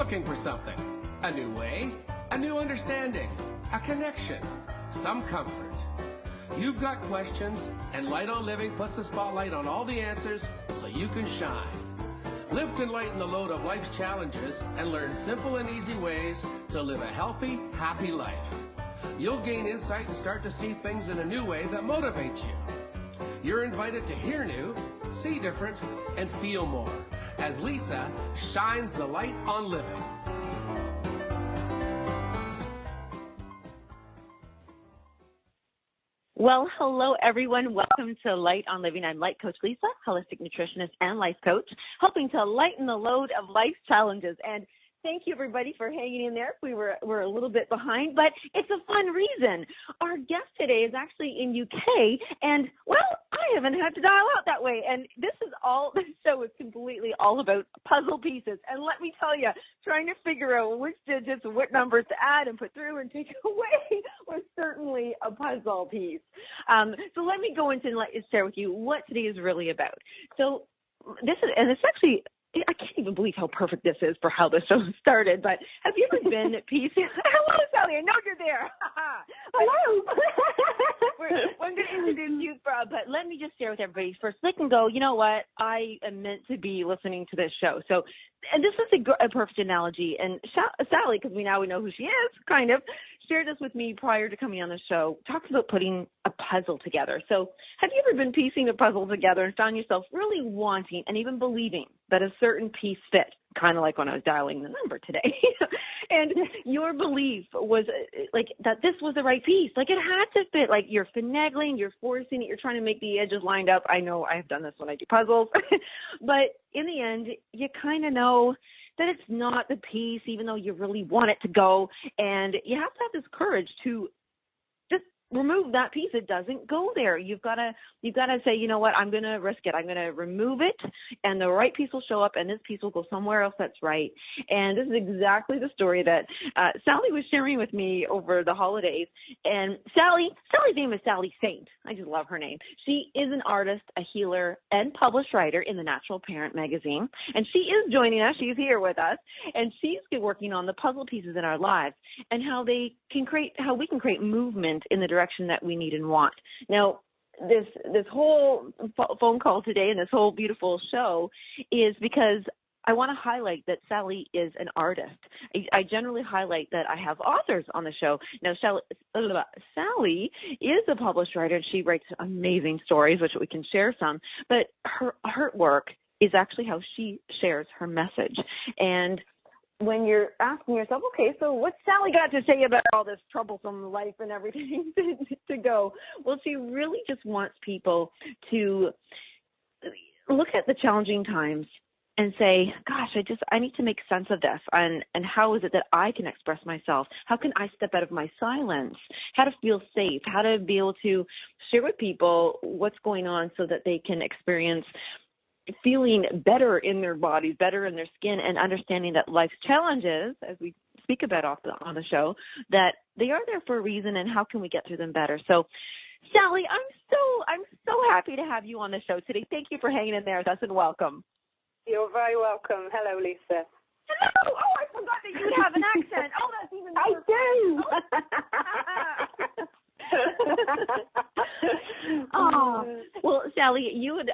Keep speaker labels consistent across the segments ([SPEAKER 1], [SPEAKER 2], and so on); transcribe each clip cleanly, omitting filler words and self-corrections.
[SPEAKER 1] looking for something. A new way, a new understanding, a connection, some comfort. You've got questions, and Light on Living puts the spotlight on all the answers so you can shine. Lift and lighten the load of life's challenges and learn simple and easy ways to live a healthy, happy life. You'll gain insight and start to see things in a new way that motivates you. You're invited to hear new, see different, and feel more as Lisa shines the light on living.
[SPEAKER 2] Well, hello, everyone. Welcome to Light on Living. I'm Light Coach Lisa, holistic nutritionist and life coach, helping to lighten the load of life's challenges. And thank you, everybody, for hanging in there. We're a little bit behind, but it's a fun reason. Our guest today is actually in UK, and, well, I haven't had to dial out that way. And this show is completely all about puzzle pieces. And let me tell you, trying to figure out which digits and what numbers to add and put through and take away was certainly a puzzle piece. So let me go into and share with you what today is really about. So it's actually, I can't even believe how perfect this is for how the show started, but have you ever been at peace? Hello, Sally. I know you're there. Hello. We're going to introduce you, but let me just share with everybody first. They can go, you know what? I am meant to be listening to this show. So, and this is a perfect analogy. And Sally, because we know who she is, kind of, shared this with me prior to coming on the show, talks about putting a puzzle together. So have you ever been piecing a puzzle together and found yourself really wanting and even believing that a certain piece fit, kind of like when I was dialing the number today, and your belief was like that this was the right piece, like it had to fit, like you're finagling, you're forcing it, you're trying to make the edges lined up. I know I have done this when I do puzzles, but in the end, you kind of know that it's not the piece, even though you really want it to go, and you have to have this courage to just remove that piece. It doesn't go there. You've got to say, you know what, I'm going to risk it. I'm going to remove it, and the right piece will show up, and this piece will go somewhere else that's right. And this is exactly the story that Sally was sharing with me over the holidays. And Sally's name is Sally Saint. I just love her name. She is an artist, a healer, and published writer in the Natural Parent magazine. And she is joining us. She's here with us, and she's been working on the puzzle pieces in our lives and how we can create movement in the direction that we need and want. Now, this whole phone call today and this whole beautiful show is because I want to highlight that Sally is an artist. I generally highlight that I have authors on the show. Now, Sally is a published writer, and she writes amazing stories, which we can share some, but her artwork is actually how she shares her message. And when you're asking yourself, okay, so what's Sally got to say about all this troublesome life and everything to go? Well, she really just wants people to look at the challenging times and say, gosh, I need to make sense of this. And how is it that I can express myself? How can I step out of my silence? How to feel safe? How to be able to share with people what's going on so that they can experience feeling better in their bodies, better in their skin, and understanding that life's challenges, as we speak about on the show, that they are there for a reason, and how can we get through them better? So, Sally, I'm so happy to have you on the show today. Thank you for hanging in there with us, and welcome.
[SPEAKER 3] You're very welcome. Hello, Lisa.
[SPEAKER 2] Hello. Oh, I forgot that you have an accent. Oh, that's even more. Oh, well, Sally,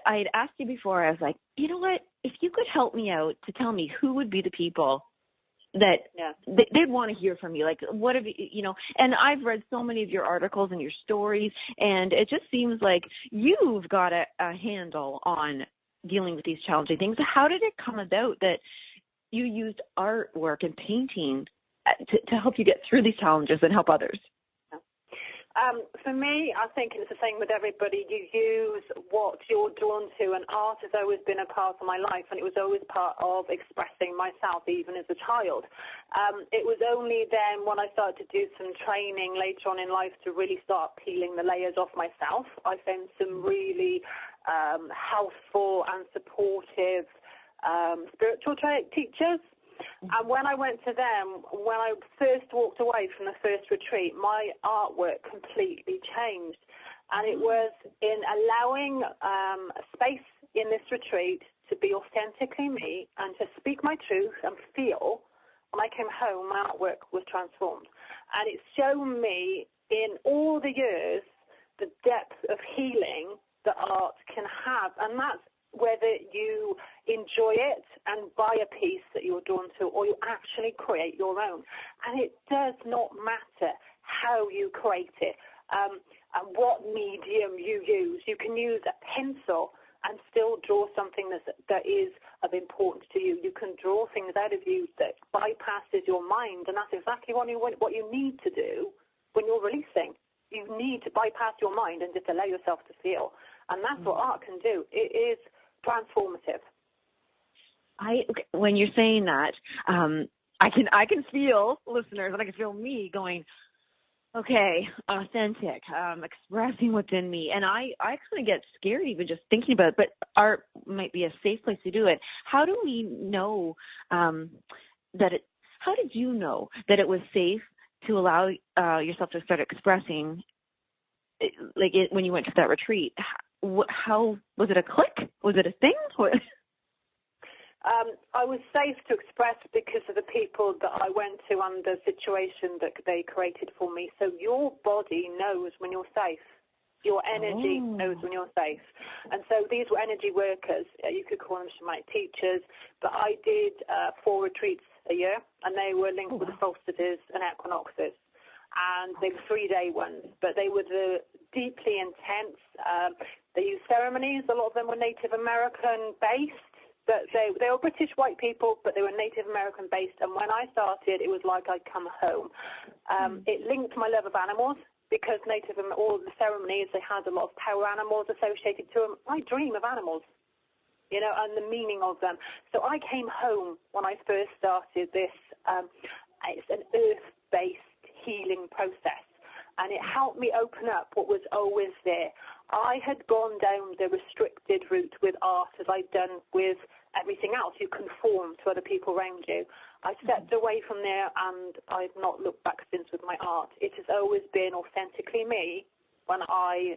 [SPEAKER 2] I had asked you before. I was like, you know what? If you could help me out to tell me who would be the people that they'd want to hear from you, like what have you know? And I've read so many of your articles and your stories, and it just seems like you've got a handle on dealing with these challenging things. How did it come about that you used artwork and painting to help you get through these challenges and help others?
[SPEAKER 3] For me, I think it's the same with everybody. You use what you're drawn to, and art has always been a part of my life, and it was always part of expressing myself, even as a child. It was only then when I started to do some training later on in life to really start peeling the layers off myself. I found some really helpful and supportive spiritual teachers. And when I went to them, when I first walked away from the first retreat, my artwork completely changed. And it was in allowing a space in this retreat to be authentically me and to speak my truth and feel when I came home, my artwork was transformed. And it's shown me in all the years the depth of healing that art can have. And that's whether you enjoy it and buy a piece that you're drawn to, or you actually create your own. And it does not matter how you create it, and what medium you use. You can use a pencil and still draw something that is of importance to you. You can draw things out of you that bypasses your mind, and that's exactly what you need to do when you're releasing. You need to bypass your mind and just allow yourself to feel. And that's what art can do. It is transformative.
[SPEAKER 2] When you're saying that, I can feel listeners, and I can feel me going, okay, authentic, expressing what's in me. And I kind of get scared even just thinking about it, but art might be a safe place to do it. How do we know how did you know that it was safe to allow yourself to start expressing, when you went to that retreat? How was it a click? Was it a thing?
[SPEAKER 3] I was safe to express because of the people that I went to and the situation that they created for me. So your body knows when you're safe. Your energy knows when you're safe. And so these were energy workers. You could call them shamanic teachers. But I did 4 retreats a year, and they were linked with the solstices and equinoxes. And they were 3-day ones, but they were deeply intense. They used ceremonies. A lot of them were Native American based. But they were British white people, but they were Native American based. And when I started, it was like I'd come home. It linked my love of animals, because all the ceremonies, they had a lot of power animals associated to them. I dream of animals, and the meaning of them. So I came home when I first started this. It's an earth-based healing process, and it helped me open up what was always there. I had gone down the restricted route with art, as I'd done with everything else. You conform to other people around you. I stepped away from there, and I've not looked back since with my art. It has always been authentically me when I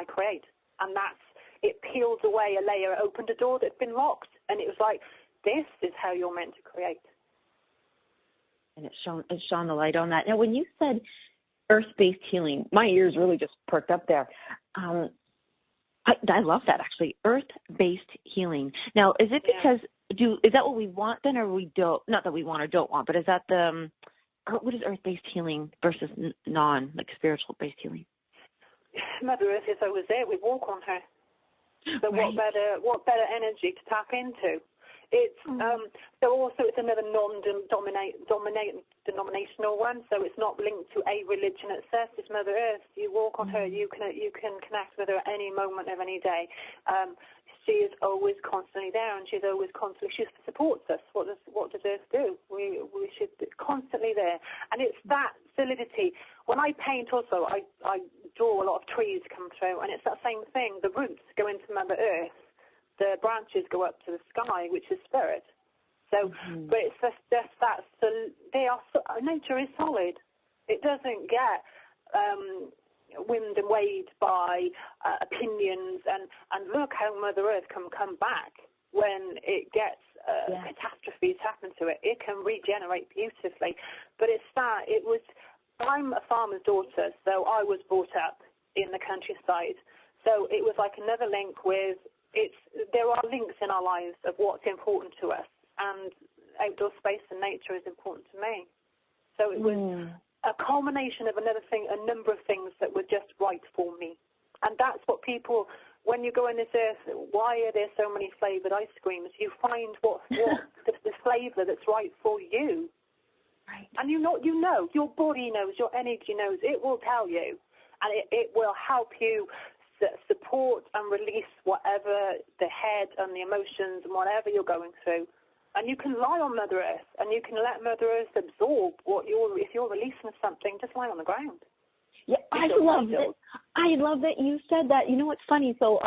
[SPEAKER 3] create, and it peeled away a layer, opened a door that had been locked, and it was like, this is how you're meant to create.
[SPEAKER 2] And it shone the light on that. Now, when you said earth-based healing, my ears really just perked up there. I love that, actually. Earth-based healing. Now, is it because is that what we want then, or we don't? Not that we want or don't want, but is that what is earth-based healing versus spiritual-based healing?
[SPEAKER 3] Mother Earth is always there. We walk on her. So
[SPEAKER 2] right.
[SPEAKER 3] what better energy to tap into? It's so also it's another non-denominational one, so it's not linked to a religion itself. It's Mother Earth. You walk on her. You can connect with her at any moment of any day. She is always constantly there, and she supports us. What does Earth do? We should be constantly there, and it's that solidity. When I paint, also I draw a lot of trees come through, and it's that same thing. The roots go into Mother Earth. The branches go up to the sky, which is spirit. So, but it's just that. So nature is solid. It doesn't get wind and waved by opinions. And look how Mother Earth can come back when it gets catastrophes happen to it. It can regenerate beautifully. But I'm a farmer's daughter, so I was brought up in the countryside. So it was like another link with. There are links in our lives of what's important to us, and outdoor space and nature is important to me. So it was a culmination of a number of things that were just right for me. And that's what people, when you go on this earth, why are there so many flavoured ice creams? You find what the flavour that's right for you. Right. And your body knows, your energy knows. It will tell you, and it will help you support and release whatever the head and the emotions and whatever you're going through. And you can lie on Mother Earth, and you can let Mother Earth absorb if you're releasing something, just lie on the ground.
[SPEAKER 2] Yeah, I love that you said that. You know what's funny? So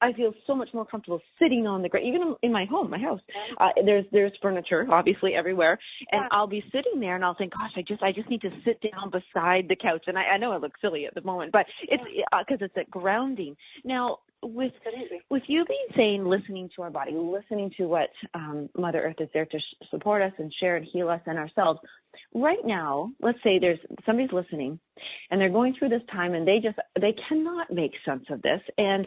[SPEAKER 2] I feel so much more comfortable sitting on the ground, even in my house. There's furniture, obviously, everywhere, and I'll be sitting there, and I'll think, gosh, I just need to sit down beside the couch. And I know I look silly at the moment, but it's because it's a grounding. Now, with you being saying, listening to our body, listening to what Mother Earth is there to support us and share and heal us and ourselves. Right now, let's say there's somebody's listening and they're going through this time and they cannot make sense of this, and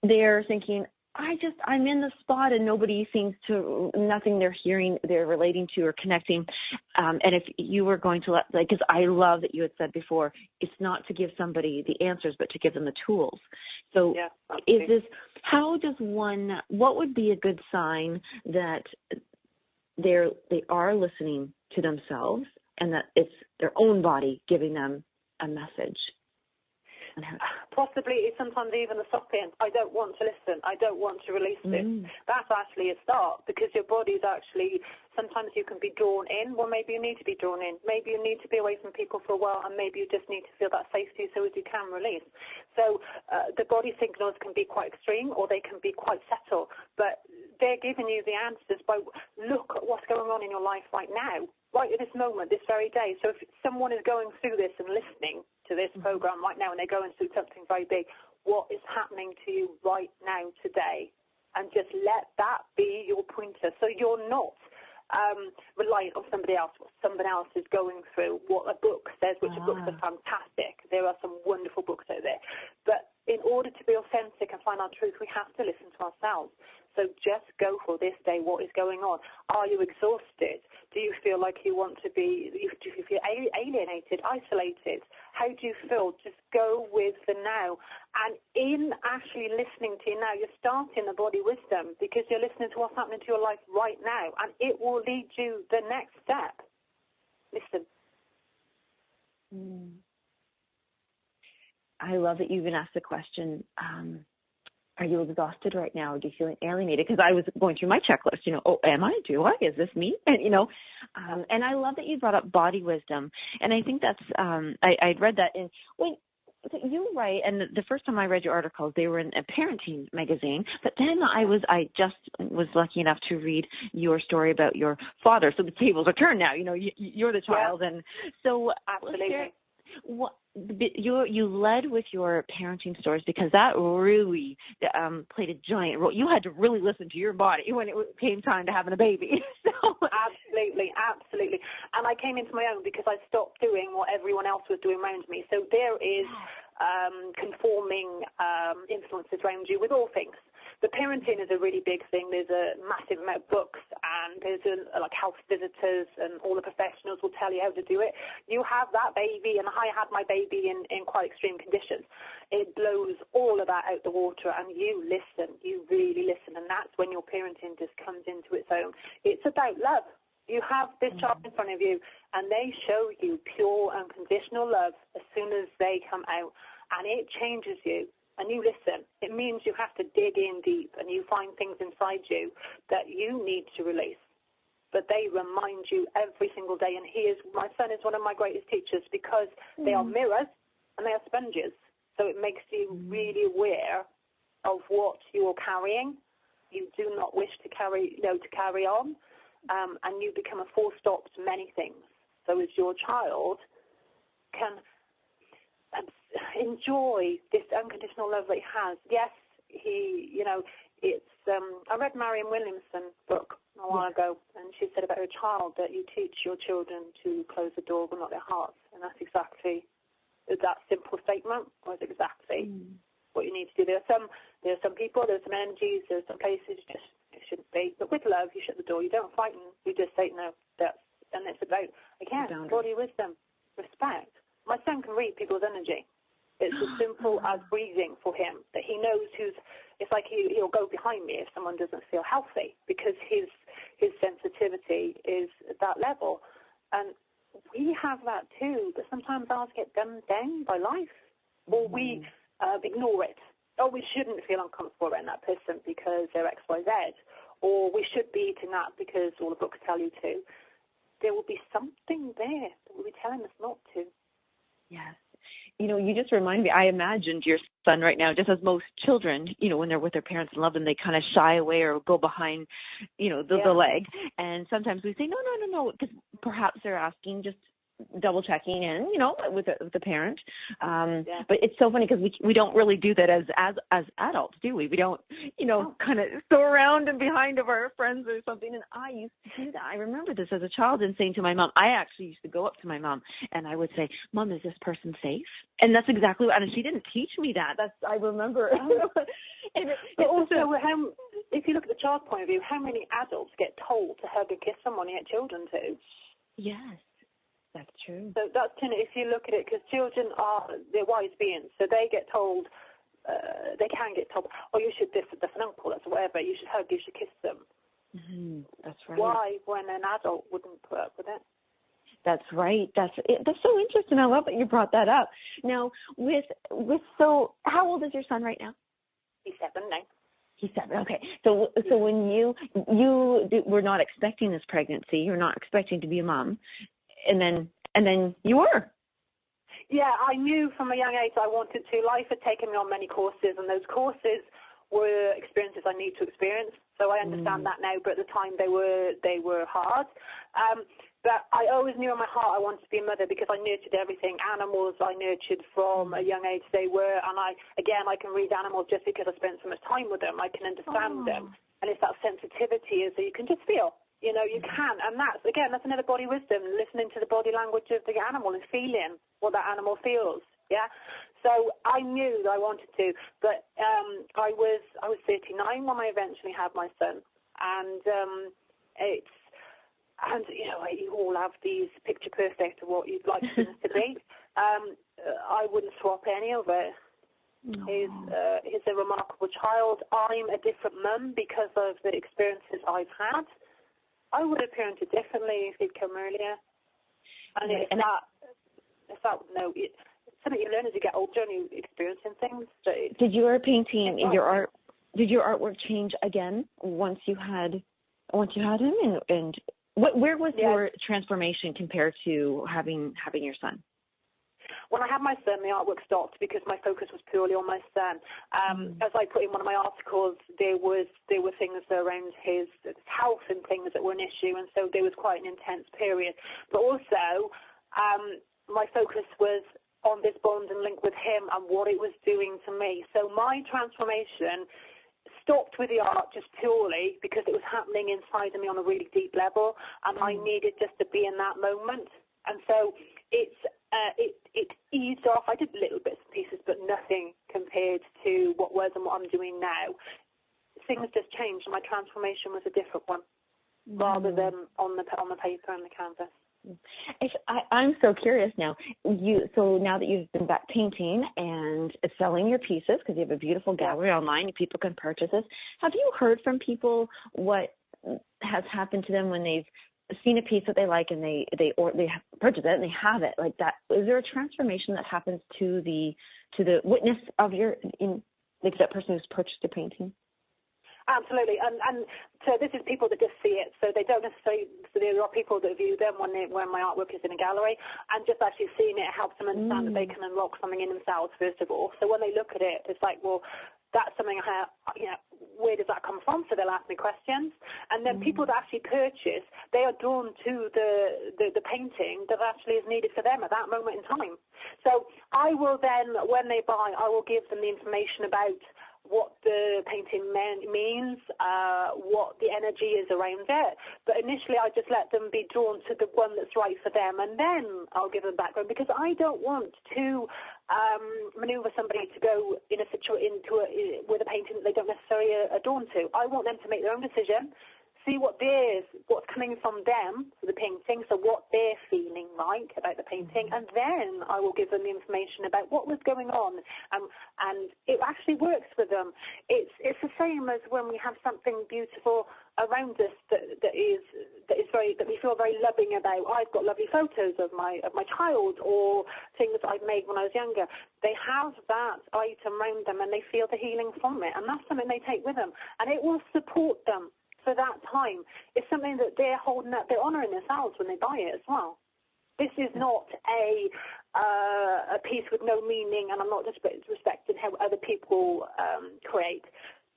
[SPEAKER 2] they're thinking, I'm in the spot and nobody seems to, nothing they're hearing, they're relating to or connecting. And if you were going to because I love that you had said before, it's not to give somebody the answers, but to give them the tools. So what would be a good sign that they are listening to themselves and that it's their own body giving them a message?
[SPEAKER 3] Possibly it's sometimes even the stopping. I don't want to listen. I don't want to release this. That's actually a start, because your body's actually, sometimes you can be drawn in. Well, maybe you need to be drawn in. Maybe you need to be away from people for a while, and maybe you just need to feel that safety so as you can release. So the body signals can be quite extreme, or they can be quite subtle, but they're giving you the answers by look at what's going on in your life right now, right at this moment, this very day. So if someone is going through this and listening to this program right now and they're going through something very big, what is happening to you right now today? And just let that be your pointer. So you're not reliant on somebody else, what someone else is going through, what a book says, which books are fantastic. There are some wonderful books out there. But in order to be authentic and find our truth, we have to listen to ourselves. So just go for this day. What is going on? Are you exhausted? Do you feel like you want to be, do you feel alienated, isolated? How do you feel? Just go with the now. And in actually listening to you now, you're starting the body wisdom, because you're listening to what's happening to your life right now, and it will lead you the next step. Listen.
[SPEAKER 2] I love that you even asked the question, are you exhausted right now? Or do you feel alienated? Because I was going through my checklist, am I? Do I? Is this me? And, and I love that you brought up body wisdom. And I think that's, I'd read that you're right. And the first time I read your articles, they were in a parenting magazine. But then I just was lucky enough to read your story about your father. So the tables are turned now. You're the child. And so
[SPEAKER 3] absolutely.
[SPEAKER 2] You led with your parenting stories, because that really played a giant role. You had to really listen to your body when it came time to having a baby. So.
[SPEAKER 3] Absolutely. And I came into my own because I stopped doing what everyone else was doing around me. So there is conforming influences around you with all things. The parenting is a really big thing. There's a massive amount of books, and there's like health visitors, and all the professionals will tell you how to do it. You have that baby, and I had my baby in quite extreme conditions. It blows all of that out the water, and you listen. You really listen, and that's when your parenting just comes into its own. It's about love. You have this child in front of you, and they show you pure, unconditional love as soon as they come out, and it changes you. And you listen. It means you have to dig in deep, and you find things inside you that you need to release. But they remind you every single day. And my son is one of my greatest teachers, because they are mirrors and they are sponges. So it makes you really aware of what you're carrying. You do not wish to carry on, and you become a full stop to many things. So as your child can enjoy this unconditional love that he has. Yes, I read Marianne Williamson's book a while ago, and she said about her child that you teach your children to close the door but not their hearts, and that's exactly that simple statement was exactly what you need to do. There are some people, there's some energies, there's some places it shouldn't be, but with love you shut the door. You don't frighten, you just say no. And it's about, again, body wisdom, respect. My son can read people's energy. It's as simple as breathing for him, that he knows it's like he'll go behind me if someone doesn't feel healthy, because his sensitivity is at that level. And we have that too, but sometimes ours get dumbed down by life, or we ignore it. Oh, we shouldn't feel uncomfortable around that person because they're X, Y, Z, or we should be eating that because all the books tell you to. There will be something there that will be telling us not to.
[SPEAKER 2] Yes. You just remind me, I imagined your son right now, just as most children, when they're with their parents and love them, they kind of shy away or go behind, the leg. And sometimes we say, no, because perhaps they're asking just double checking in, with the parent. But it's so funny because we don't really do that as adults, do we? We don't, kind of throw around and behind of our friends or something. And I used to do that. I remember this as a child and saying to my mom, I actually used to go up to my mom and I would say, Mom, is this person safe? And that's exactly what, and she didn't teach me that. I remember.
[SPEAKER 3] But also, if you look at the child's point of view, how many adults get told to hug and kiss someone, yet children do?
[SPEAKER 2] Yes, that's true.
[SPEAKER 3] So that's if you look at it, because children they're wise beings, so they get told, they can get told, oh, you should this an uncle, that's whatever, you should hug, you should kiss them.
[SPEAKER 2] Mm-hmm. That's right.
[SPEAKER 3] Why, when an adult wouldn't put up with it?
[SPEAKER 2] That's right. That's so interesting. I love that you brought that up. Now, so how old is your son right now?
[SPEAKER 3] He's 7 now.
[SPEAKER 2] He's 7. Okay. So when you were not expecting this pregnancy, you're not expecting to be a mom, and then you were.
[SPEAKER 3] Yeah, I knew from a young age I wanted to. Life had taken me on many courses, and those courses were experiences I need to experience. So I understand that now, but at the time they were hard. But I always knew in my heart I wanted to be a mother because I nurtured everything. Animals I nurtured from a young age. They were, and I can read animals just because I spent so much time with them. I can understand them. And it's that sensitivity is that you can just feel, you can. And that's another body wisdom, listening to the body language of the animal and feeling what that animal feels. Yeah. So I knew that I wanted to, but I was 39 when I eventually had my son. And you all have these picture perfect of what you'd like things to be. I wouldn't swap any of it. No. He's a remarkable child. I'm a different mum because of the experiences I've had. I would have parented differently if he'd come earlier. And it's something you learn as you get older and you experiencing things.
[SPEAKER 2] Did your painting, did your artwork change again once you had him? And where was your transformation compared to having your son?
[SPEAKER 3] When I had my son, the artwork stopped because my focus was purely on my son. As I put in one of my articles, there were things around his health and things that were an issue, and so there was quite an intense period. But also, my focus was on this bond and link with him and what it was doing to me. So my transformation stopped with the art just purely because it was happening inside of me on a really deep level, and I needed just to be in that moment. And so it eased off. I did little bits and pieces, but nothing compared to what was and what I'm doing now. Things just changed, and my transformation was a different one, rather than on the paper and the canvas.
[SPEAKER 2] I'm so curious now. So now that you've been back painting and selling your pieces, because you have a beautiful gallery online, people can purchase this. Have you heard from people what has happened to them when they've seen a piece that they like and they purchase it and they have it like that? Is there a transformation that happens to the witness of that person who's purchased a painting?
[SPEAKER 3] Absolutely, and so this is people that just see it, so they don't necessarily. So there are people that view them when my artwork is in a gallery, and just actually seeing it helps them understand that they can unlock something in themselves first of all. So when they look at it, it's like, well, that's something where does that come from? So they'll ask me questions, and then people that actually purchase, they are drawn to the painting that actually is needed for them at that moment in time. So I will then, when they buy, I will give them the information about what the painting means, what the energy is around it. But initially I just let them be drawn to the one that's right for them, and then I'll give them background, because I don't want to maneuver somebody to go with a painting that they don't necessarily adorn to. I want them to make their own decision, see what's coming from them for the painting, so what they're feeling like about the painting, and then I will give them the information about what was going on, and it actually works for them. It's the same as when we have something beautiful around us that we feel very loving about. I've got lovely photos of my child, or things I've made when I was younger. They have that item around them and they feel the healing from it, and that's something they take with them, and it will support them for that time. It's something that they're holding up, they're honouring themselves when they buy it as well. This is not a piece with no meaning, and I'm not disrespecting how other people create.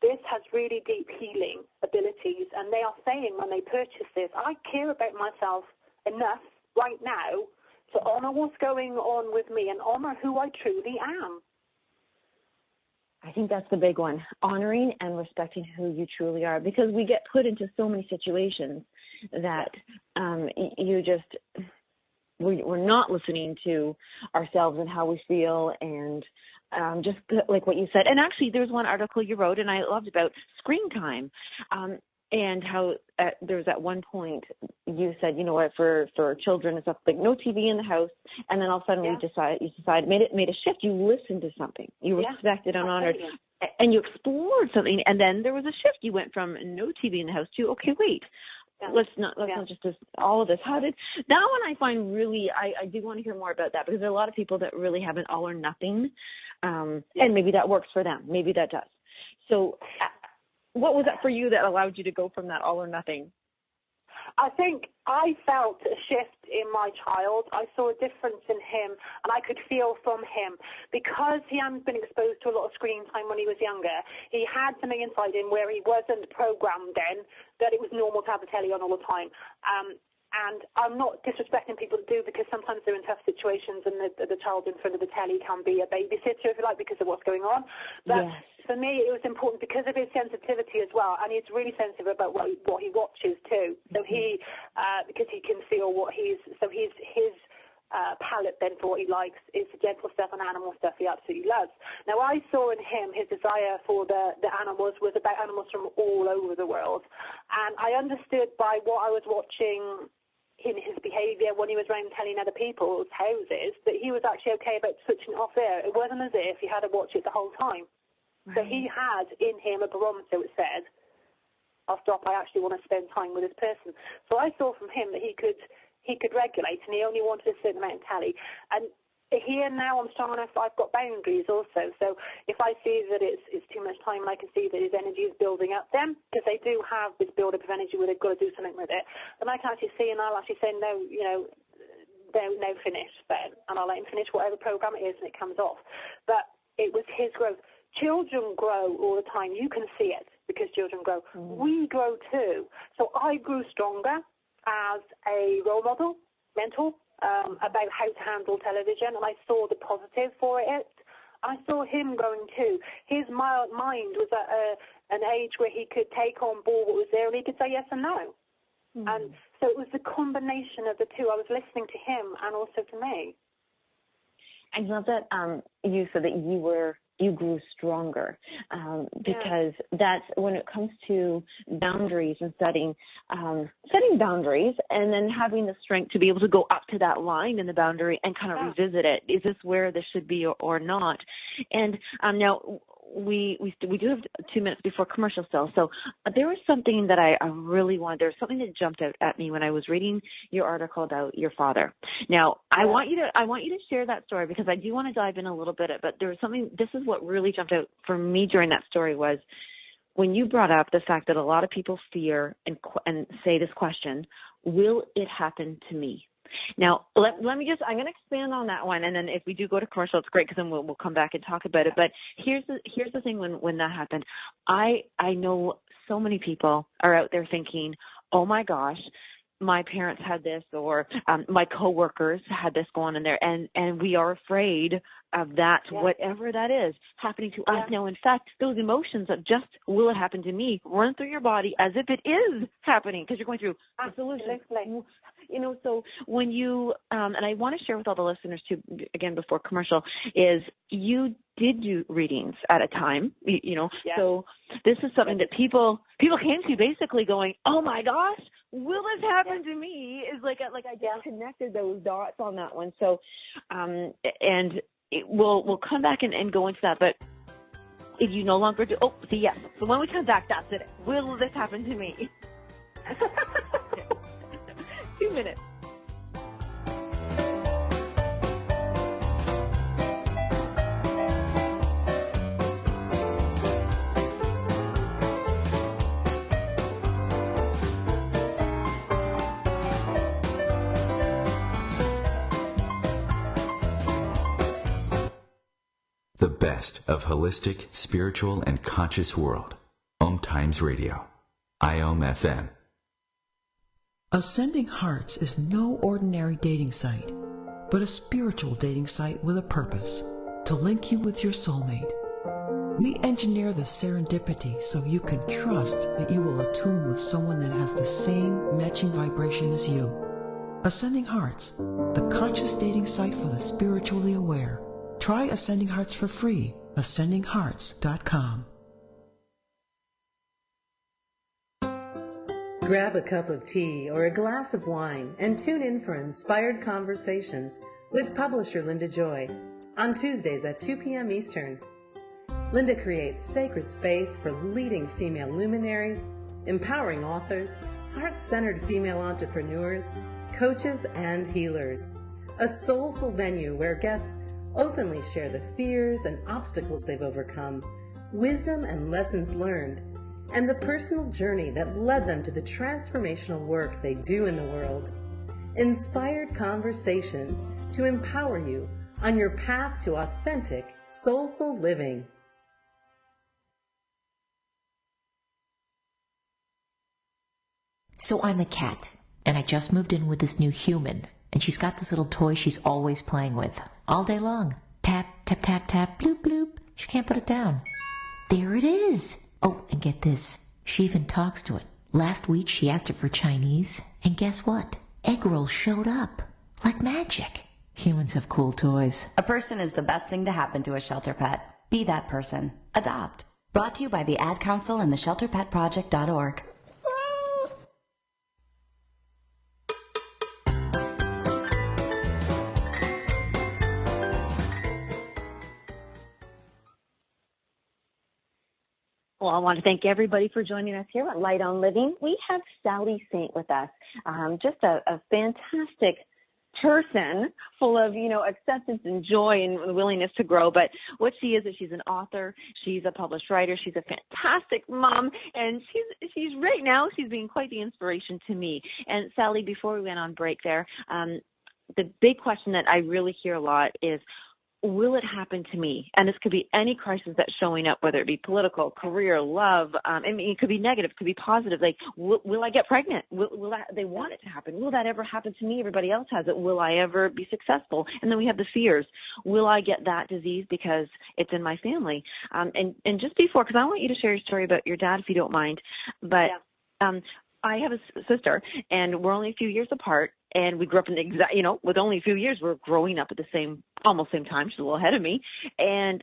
[SPEAKER 3] This has really deep healing abilities, and they are saying when they purchase this, I care about myself enough right now So honor what's going on with me and honor who I truly am.
[SPEAKER 2] I think that's the big one, honoring and respecting who you truly are, because we get put into so many situations that we're not listening to ourselves and how we feel, and just like what you said. And actually, there's one article you wrote, and I loved about screen time, and how there's at one point you said, you know what, for children it's like no TV in the house, and then all of a sudden you decided made a shift. You listened to something, you respected and honored, and you explored something, and then there was a shift. You went from no TV in the house to okay, wait. Let's not just all of this. How did that one? I find really, I do want to hear more about that, because there are a lot of people that really have an all or nothing, and maybe that works for them. Maybe that does. So, what was that for you that allowed you to go from that all or nothing?
[SPEAKER 3] I think I felt a shift in my child. I saw a difference in him, and I could feel from him, because he hadn't been exposed to a lot of screen time when he was younger. He had something inside him where he wasn't programmed then that it was normal to have the telly on all the time. And I'm not disrespecting people that do, because sometimes they're in tough situations, and the child in front of the telly can be a babysitter, if you like, because of what's going on. But for me, it was important because of his sensitivity as well, and he's really sensitive about what he watches too. So because he can feel his palate then for what he likes is the gentle stuff and animal stuff he absolutely loves. Now, I saw in him his desire for the animals was about animals from all over the world, and I understood by what I was watching in his behaviour when he was around telling other people's houses that he was actually okay about switching it off there. It wasn't as if he had to watch it the whole time. Right. So he had in him a barometer which said, I'll stop, I actually want to spend time with this person. So I saw from him that he could regulate, and he only wanted a certain amount of telly. And here now I'm strong enough, I've got boundaries also. So if I see that it's too much time, and I can see that his energy is building up then, because they do have this build-up of energy where they've got to do something with it, then I can actually see, and I'll actually say, no, finish then. And I'll let him finish whatever program it is, and it comes off. But it was his growth. Children grow all the time. You can see it because children grow. We grow too. So I grew stronger as a role model, mentor, about how to handle television, and I saw the positive for it. I saw him growing too. His mind was at an age where he could take on board what was there, and he could say yes and no. And so it was the combination of the two. I was listening to him and also to me.
[SPEAKER 2] I love that you said that you grew stronger, because that's when it comes to boundaries and setting boundaries, and then having the strength to be able to go up to that line in the boundary and kind of revisit it. Is this where this should be or not? And now we do have 2 minutes before commercial still. So there was something that I really wanted. There was something that jumped out at me when I was reading your article about your father. Now, I want you to share that story, because I do want to dive in a little bit. But there was something. This is what really jumped out for me during that story, was when you brought up the fact that a lot of people fear and say this question: will it happen to me? Now, let me I'm going to expand on that one, and then if we do go to commercial, it's great, because then we'll come back and talk about it. But here's the thing: when that happened, I know so many people are out there thinking, oh my gosh, my parents had this, or my coworkers had this going on in there, and we are afraid of that, whatever that is, happening to us. Now, in fact, those emotions of just, will it happen to me, run through your body as if it is happening, because you're going through a solution. So when you, and I want to share with all the listeners too, again, before commercial, is you did do readings at a time, so this is something that people came to basically going, oh my gosh, will this happen to me? Is like I just connected those dots on that one. So, we'll come back and go into that, but if you no longer do, yes. So when we come back, that's it. Will this happen to me? 2 minutes.
[SPEAKER 4] The best of holistic, spiritual, and conscious world. OMTimes Radio. IOM FM.
[SPEAKER 5] Ascending Hearts is no ordinary dating site. but a spiritual dating site with a purpose, to link you with your soulmate. We engineer the serendipity so you can trust that you will attune with someone that has the same matching vibration as you. Ascending Hearts, the conscious dating site for the spiritually aware. Try Ascending Hearts for free. AscendingHearts.com.
[SPEAKER 6] Grab a cup of tea or a glass of wine and tune in for Inspired Conversations with publisher Linda Joy on Tuesdays at 2 p.m. Eastern. Linda creates sacred space for leading female luminaries, empowering authors, heart-centered female entrepreneurs, coaches, and healers. A soulful venue where guests openly share the fears and obstacles they've overcome, wisdom and lessons learned, and the personal journey that led them to the transformational work they do in the world. Inspired Conversations to empower you on your path to authentic, soulful living.
[SPEAKER 7] So I'm a cat, and I just moved in with this new human, and she's got this little toy she's always playing with, all day long. Tap, tap, tap, tap, bloop, bloop. She can't put it down. There it is. Oh, and get this. She even talks to it. Last week she asked it for Chinese, and guess what? Egg rolls showed up. Like magic. Humans have cool toys.
[SPEAKER 8] A person is the best thing to happen to a shelter pet. Be that person. Adopt. Brought to you by the Ad Council and the ShelterPetProject.org.
[SPEAKER 2] Well, I want to thank everybody for joining us here at Light on Living. We have Sally Saint with us, just a fantastic person full of, acceptance and joy and willingness to grow. But what she is she's an author, she's a published writer, she's a fantastic mom, and she's right now, she's being quite the inspiration to me. And Sally, before we went on break there, the big question that I really hear a lot is, will it happen to me? And this could be any crisis that's showing up, whether it be political, career, love. It could be negative, it could be positive. Like, will I get pregnant? They want it to happen. Will that ever happen to me? Everybody else has it. Will I ever be successful? And then we have the fears. Will I get that disease because it's in my family? And just before, because I want you to share your story about your dad, if you don't mind. But I have a sister, and we're only a few years apart. And we grew up in with only a few years, we're growing up at the almost same time. She's a little ahead of me. And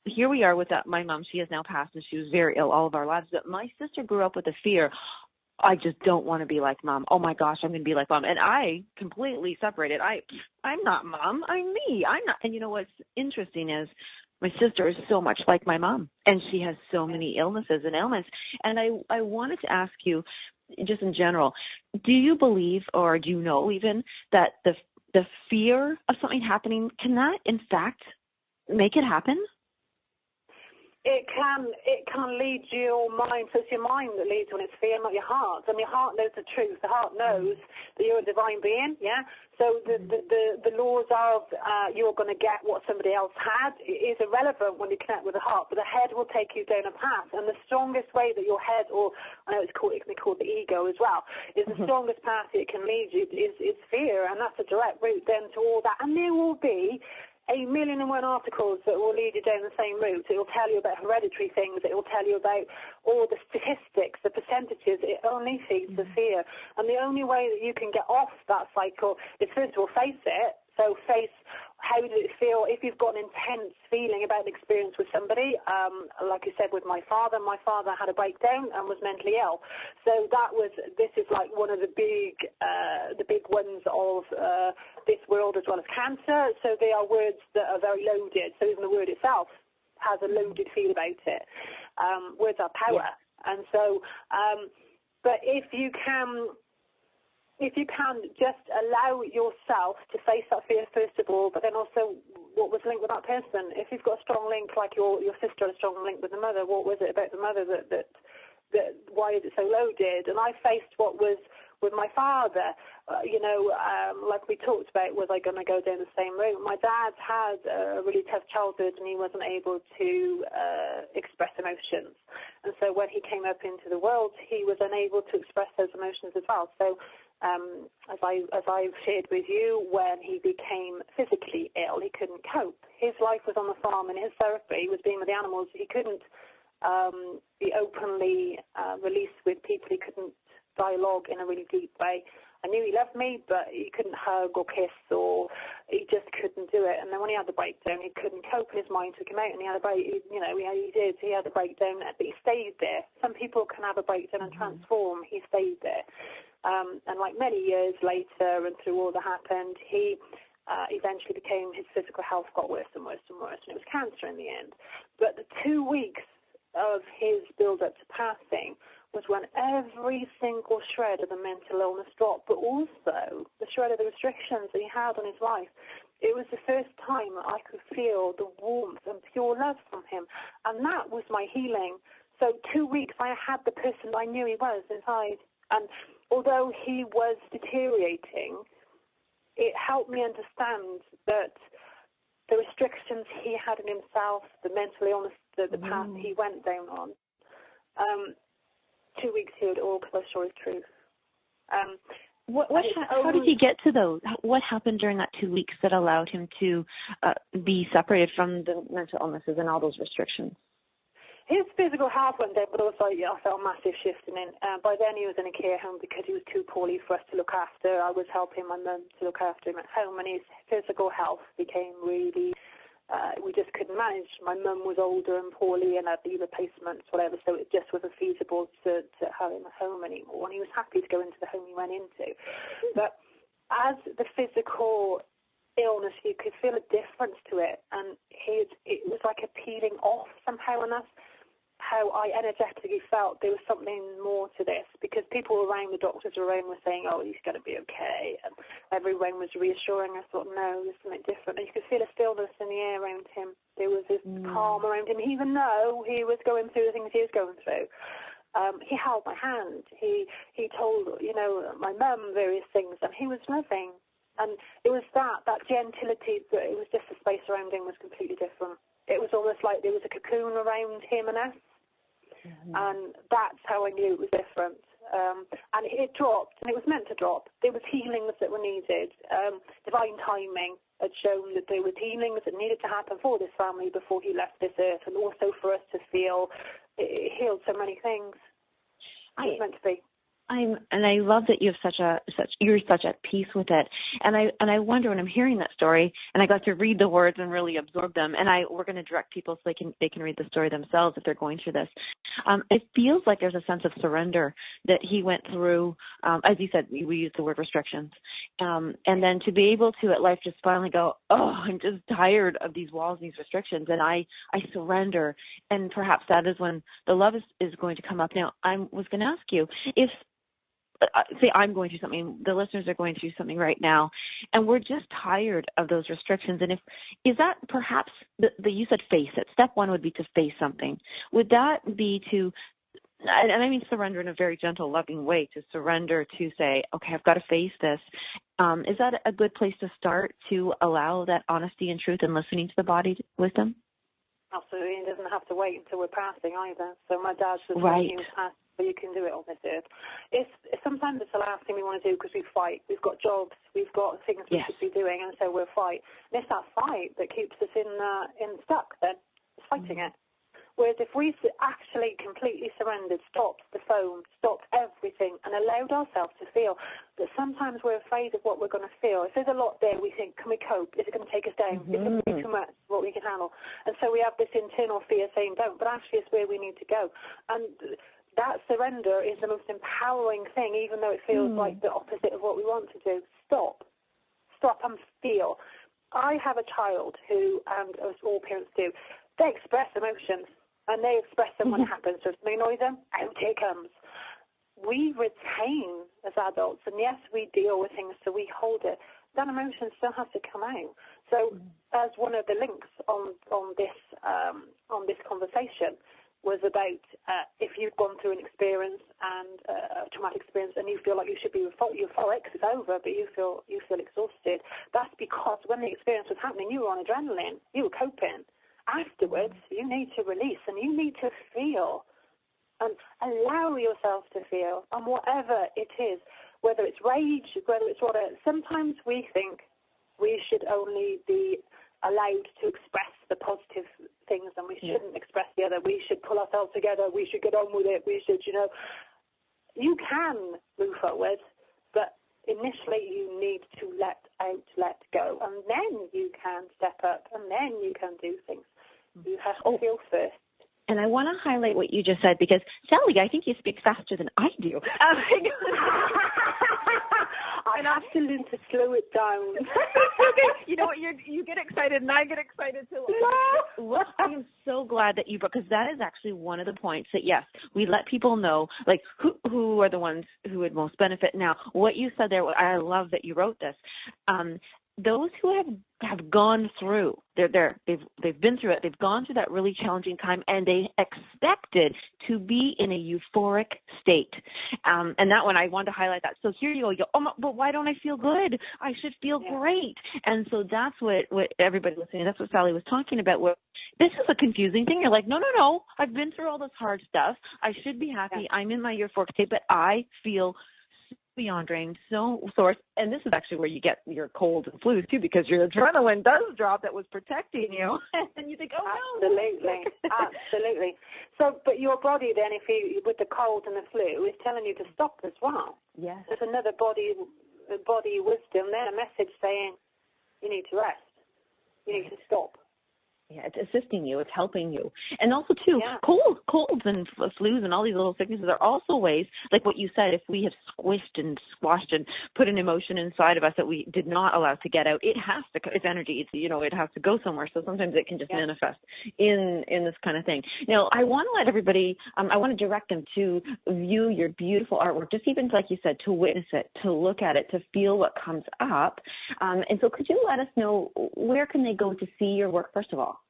[SPEAKER 2] here we are with my mom. She has now passed, and she was very ill all of our lives. But my sister grew up with the fear, I just don't want to be like mom. Oh my gosh, I'm going to be like mom. And I completely separated. I'm not mom. I'm me. I'm not. And what's interesting is my sister is so much like my mom, and she has so many illnesses and ailments. And I wanted to ask you, just in general, do you believe, or do you know even, that the fear of something happening, can that in fact make it happen?
[SPEAKER 3] It can lead your mind, so it's your mind that leads when it's fear, not your heart. And your heart knows the truth. The heart knows that you're a divine being, yeah? So the laws of you're going to get what somebody else had is irrelevant when you connect with the heart, but the head will take you down a path. And the strongest way that your head, or I know it can be called the ego as well, is the strongest path it can lead you is fear, and that's a direct route then to all that. And there will be 1,000,001 articles that will lead you down the same route. It will tell you about hereditary things. It will tell you about all the statistics, the percentages. It only feeds the fear. And the only way that you can get off that cycle is, first of all, face it. So face, how did it feel if you've got an intense feeling about an experience with somebody, like you said with my father had a breakdown and was mentally ill. So this is like one of the big ones of this world, as well as cancer. So they are words that are very loaded. So even the word itself has a loaded feel about it. Words are power. Yeah. And so, but if you can just allow yourself to face that fear first of all, but then also what was linked with that person. If you've got a strong link, like your sister had a strong link with the mother, what was it about the mother that why is it so loaded? And I faced what was with my father, like we talked about, was I going to go down the same route? My dad had a really tough childhood, and he wasn't able to express emotions. And so when he came up into the world, he was unable to express those emotions as well. So as I've shared with you, when he became physically ill, he couldn't cope. His life was on the farm, and his therapy was being with the animals. He couldn't be openly released with people. He couldn't dialogue in a really deep way. I knew he loved me, but he couldn't hug or kiss, or he just couldn't do it. And then when he had the breakdown, he couldn't cope, and his mind took him out, and he had a break. He had a breakdown, but he stayed there. Some people can have a breakdown and transform. He stayed there. And like many years later, and through all that happened, he eventually his physical health got worse and worse and worse, and it was cancer in the end. But the 2 weeks of his build-up to passing was when every single shred of the mental illness dropped, but also the shred of the restrictions that he had on his life. It was the first time that I could feel the warmth and pure love from him, and that was my healing. So 2 weeks I had the person I knew he was inside, and although he was deteriorating, it helped me understand that the restrictions he had in himself, the mental illness, the path he went down on, 2 weeks here at all, because I saw his truth.
[SPEAKER 2] How did he get to those? What happened during that 2 weeks that allowed him to be separated from the mental illnesses and all those restrictions?
[SPEAKER 3] His physical health went down, but also I felt a massive shift in him. By then he was in a care home because he was too poorly for us to look after. I was helping my mum to look after him at home, and his physical health became really, we just couldn't manage. My mum was older and poorly and had knee replacements, whatever, so it just wasn't feasible to have him at home anymore. And he was happy to go into the home he went into. But as the physical illness, you could feel a difference to it, and it was like a peeling off somehow on us. How I energetically felt there was something more to this, because people around, the doctors around, were saying, "Oh, he's going to be okay," and everyone was reassuring. I thought, no, there's something different. And you could feel a stillness in the air around him. There was this calm around him, even though he was going through the things he was going through. He held my hand. He told my mum various things, and he was loving. And it was that gentility, that it was just the space around him was completely different. It was almost like there was a cocoon around him and us. And that's how I knew it was different. And it dropped, and it was meant to drop. There was healings that were needed. Divine timing had shown that there was healings that needed to happen for this family before he left this earth, and also for us to feel it healed so many things. It was meant to be.
[SPEAKER 2] And I love that you're such at peace with it. And I wonder, when I'm hearing that story, and I got to read the words and really absorb them, and we're going to direct people so they can read the story themselves if they're going through this. It feels like there's a sense of surrender that he went through. As you said, we used the word restrictions, and then to be able to at life just finally go, oh, I'm just tired of these walls, these restrictions, and I surrender. And perhaps that is when the love is going to come up. Now, I was going to ask you, if say I'm going through something, the listeners are going through something right now, and we're just tired of those restrictions. And is that perhaps you said face it. Step one would be to face something. Would that be to, and I mean surrender in a very gentle, loving way, to surrender to say, okay, I've got to face this. Is that a good place to start, to allow that honesty and truth and listening to the body wisdom?
[SPEAKER 3] Absolutely. It doesn't have to wait until we're passing either. So my dad said,
[SPEAKER 2] right,
[SPEAKER 3] he was passing, but you can do it on this earth. Sometimes it's the last thing we want to do, because we fight. We've got jobs, we've got things we should be doing, and so we'll fight. And it's that fight that keeps us in stuck. Then it's fighting it. Whereas if we actually completely surrendered, stopped the phone, stopped everything, and allowed ourselves to feel, that sometimes we're afraid of what we're going to feel. If there's a lot there, we think, can we cope? Is it going to take us down? Is it going to be too much, what we can handle? And so we have this internal fear saying don't, but actually it's where we need to go. And that surrender is the most empowering thing, even though it feels like the opposite of what we want to do. Stop and feel. I have a child who, and as all parents do, they express emotions, and they express them when it happens. So if they annoy them, out it comes. We retain as adults, and yes, we deal with things, so we hold it. That emotion still has to come out. So as one of the links on this conversation was about if you've gone through an experience, and a traumatic experience, and you feel like you should be euphoric, it's over, but you feel exhausted. That's because when the experience was happening, you were on adrenaline, you were coping. Afterwards, you need to release, and you need to feel, and allow yourself to feel, and whatever it is. whether it's rage, whether it's whatever. Sometimes we think we should only be allowed to express the positive things and we shouldn't express the other. We should pull ourselves together. We should get on with it. We should, you can move forward, but initially you need to let out, let go, and then you can step up, and then you can do things. You have to feel first.
[SPEAKER 2] And I want to highlight what you just said, because, Sally, I think you speak faster than I do.
[SPEAKER 3] I have to learn to slow it down.
[SPEAKER 2] Okay, you know what? You get excited, and I get excited too. Look, I am so glad that you brought, because that is actually one of the points that, yes, we let people know, like, who are the ones who would most benefit. Now, what you said there, I love that you wrote this. Those who have gone through, they've been through it, they've gone through that really challenging time, and they expected to be in a euphoric state. And that one, I wanted to highlight that. So here you go, but why don't I feel good? I should feel great. And so that's what everybody listening, that's what Sally was talking about, where this is a confusing thing. You're like, no, I've been through all this hard stuff. I should be happy. I'm in my euphoric state, but I feel beyond drained, so sore. And this is actually where you get your colds and flus too, because your adrenaline does drop that was protecting you. And you think, oh no.
[SPEAKER 3] Absolutely. So, but your body then, if you, with the cold and the flu, is telling you to stop as well.
[SPEAKER 2] Yes.
[SPEAKER 3] There's another body wisdom there, a message saying you need to rest. You need to stop.
[SPEAKER 2] Yeah, it's assisting you. It's helping you. And also, too, colds and flus and all these little sicknesses are also ways, like what you said, if we have squished and squashed and put an emotion inside of us that we did not allow to get out, it has to, it's energy. It's, it has to go somewhere. So sometimes it can just manifest in this kind of thing. Now, I want to let everybody, I want to direct them to view your beautiful artwork, just even like you said, to witness it, to look at it, to feel what comes up. And so could you let us know, where can they go to see your work, first of all?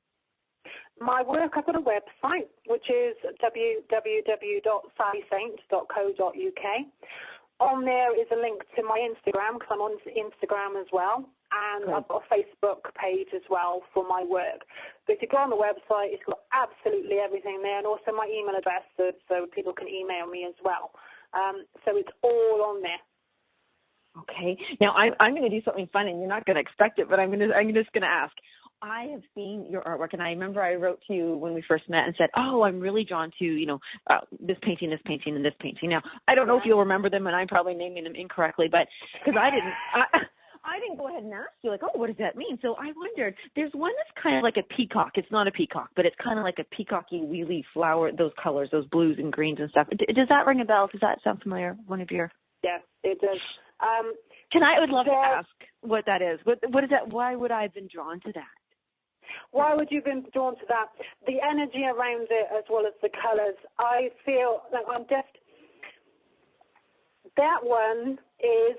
[SPEAKER 3] My work, I've got a website, which is www.sallysaint.co.uk. On there is a link to my Instagram, because I'm on Instagram as well, and I've got a Facebook page as well for my work. But if you go on the website, it's got absolutely everything there, and also my email address, so people can email me as well. So it's all on there.
[SPEAKER 2] Okay. Now, I'm going to do something fun, and you're not going to expect it, but I'm just going to ask. I have seen your artwork, and I remember I wrote to you when we first met and said, I'm really drawn to, this painting, and this painting. Now, I don't know if you'll remember them, and I'm probably naming them incorrectly, but because I didn't go ahead and ask you, what does that mean? So I wondered, there's one that's kind of like a peacock. It's not a peacock, but it's kind of like a peacocky, wheelie flower, those colors, those blues and greens and stuff. Does that ring a bell? Does that sound familiar? One of your?
[SPEAKER 3] Yes, it does.
[SPEAKER 2] I would love to ask what that is. What is that? Why would I have been drawn to that?
[SPEAKER 3] Why would you have been drawn to that? The energy around it, as well as the colours. I feel like that one is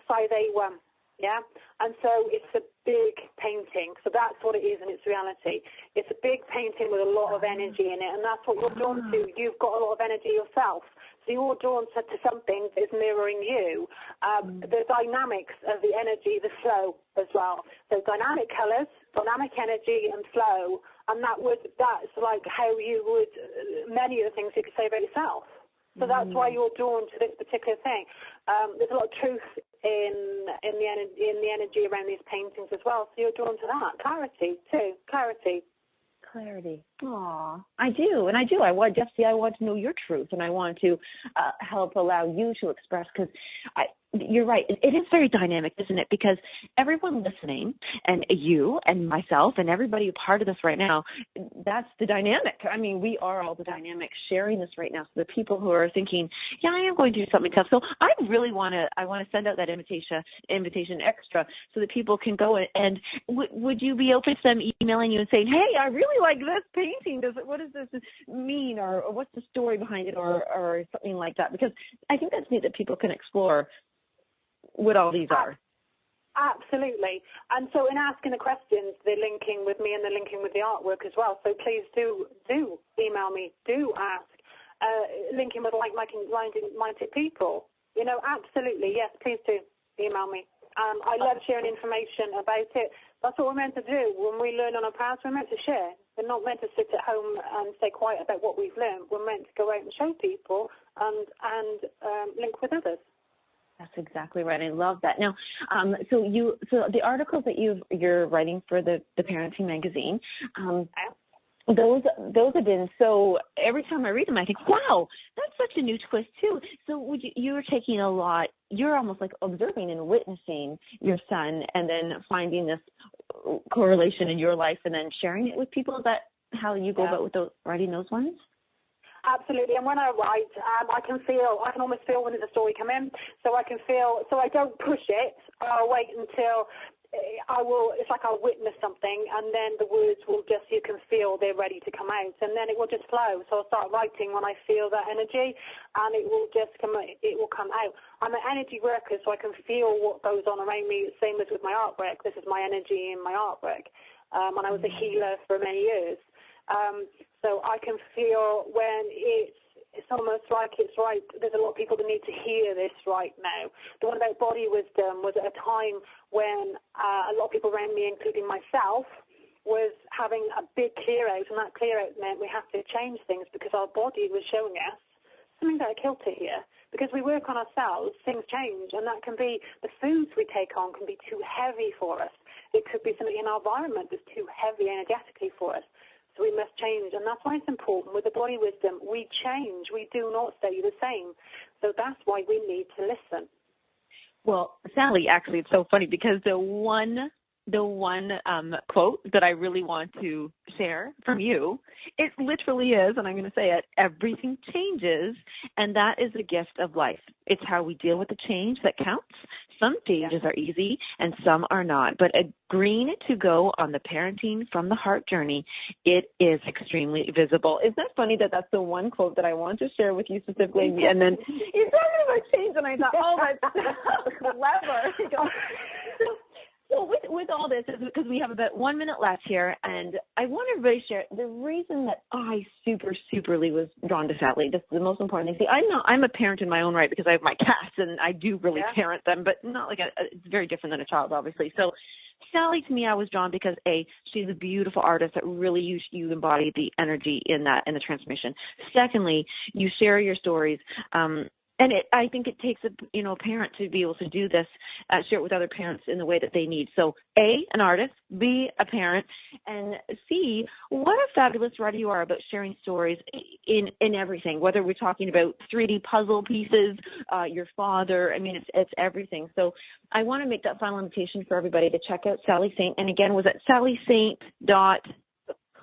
[SPEAKER 3] size A1, yeah? And so it's a big painting. So that's what it is in its reality. It's a big painting with a lot of energy in it, and that's what you're drawn to. You've got a lot of energy yourself. So you're drawn to something that is mirroring you. The dynamics of the energy, the flow as well. So dynamic colours, dynamic energy and flow, and that's like how you would, many of the things you could say about yourself. So that's why you're drawn to this particular thing. There's a lot of truth in the energy around these paintings as well. So you're drawn to that. Clarity too. Clarity. Aw,
[SPEAKER 2] I do. I want to know your truth, and I want to help allow you to express, because you're right. It is very dynamic, isn't it? Because everyone listening, and you and myself and everybody a part of this right now, that's the dynamic. I mean, we are all the dynamics sharing this right now. So the people who are thinking, I am going to do something tough. So I really want to send out that invitation extra, so that people can go and would you be open to them emailing you and saying, hey, I really like this painting. What does this mean? Or what's the story behind it, or something like that? Because I think that's neat that people can explore what all these are.
[SPEAKER 3] Absolutely. And so in asking the questions, they're linking with me and they're linking with the artwork as well. So please do email me, do ask, linking with like-minded people. Absolutely, yes, please do email me. I love sharing information about it. That's what we're meant to do. When we learn on our paths, we're meant to share. We're not meant to sit at home and stay quiet about what we've learned. We're meant to go out and show people and link with others.
[SPEAKER 2] That's exactly right. I love that. Now, so the articles that you're writing for the Parenting magazine, those have been so. Every time I read them, I think, wow, that's such a new twist too. So you're taking a lot. You're almost like observing and witnessing your son, and then finding this correlation in your life, and then sharing it with people. Is that how you go about with writing those ones?
[SPEAKER 3] Absolutely, and when I write, I can almost feel when there's a story come in, so I don't push it. I'll wait until it's like I'll witness something, and then the words you can feel they're ready to come out, and then it will just flow. So I'll start writing when I feel that energy, and it will come out. I'm an energy worker, so I can feel what goes on around me, same as with my artwork. This is my energy in my artwork, and I was a healer for many years. So I can feel when it's almost like it's right. There's a lot of people that need to hear this right now. The one about body wisdom was at a time when a lot of people around me, including myself, was having a big clear out, and that clear out meant we have to change things because our body was showing us something out of kilter here. Because we work on ourselves, things change, and that can be the foods we take on can be too heavy for us. It could be something in our environment that's too heavy energetically for us. So we must change, and that's why it's important. With the body wisdom, we change. We do not stay the same. So that's why we need to listen.
[SPEAKER 2] Well, Sally, actually, it's so funny because the one quote that I really want to share from you, it literally is, and I'm going to say it, everything changes, and that is the gift of life. It's how we deal with the change that counts. Some changes are easy and some are not, but agreeing to go on the parenting from the heart journey, it is extremely visible. Isn't that funny that that's the one quote that I want to share with you specifically? And then you're talking about change, and I thought, oh, that's clever. So with all this, because we have about 1 minute left here, and I want everybody to share the reason that I superly was drawn to Sally. This is the most important thing. See, I'm a parent in my own right because I have my cats, and I do really parent them, but not like it's very different than a child, obviously. So Sally, to me, I was drawn because she's a beautiful artist that really you embody the energy in the transmission. Secondly, you share your stories. And I think it takes a parent to be able to do this, share it with other parents in the way that they need. So A, an artist, B, a parent, and C, what a fabulous writer you are about sharing stories in everything, whether we're talking about 3D puzzle pieces, your father. I mean, it's everything. So I want to make that final invitation for everybody to check out Sally Saint. And again, was it sallysaint.com?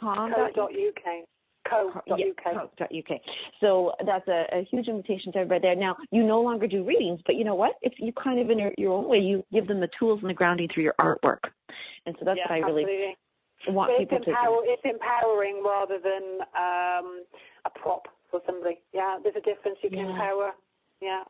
[SPEAKER 3] Co.uk.
[SPEAKER 2] Co.uk. So that's a huge invitation to everybody there. Now, you no longer do readings, but you know what? If you kind of, in your own way, you give them the tools and the grounding through your artwork. And so that's what I really want people to do.
[SPEAKER 3] It's empowering rather than a prop for somebody. Yeah, there's a difference. You can empower. Yeah.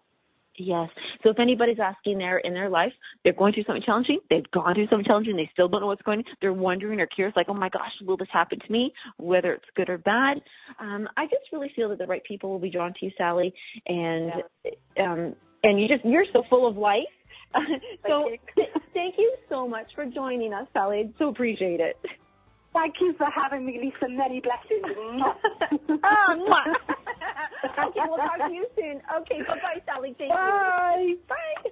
[SPEAKER 2] Yes. So if anybody's asking in their life, they're going through something challenging, they've gone through something challenging, they still don't know what's going on, they're wondering or curious, like, oh my gosh, will this happen to me, whether it's good or bad? I just really feel that the right people will be drawn to you, Sally, and you're so full of life. So thank you so much for joining us, Sally. I so appreciate it.
[SPEAKER 3] Thank you for having me, Lisa. Many blessings.
[SPEAKER 2] Okay, we'll talk to you soon. Okay, bye-bye, Sally. Thank you.
[SPEAKER 3] Bye.
[SPEAKER 2] Bye.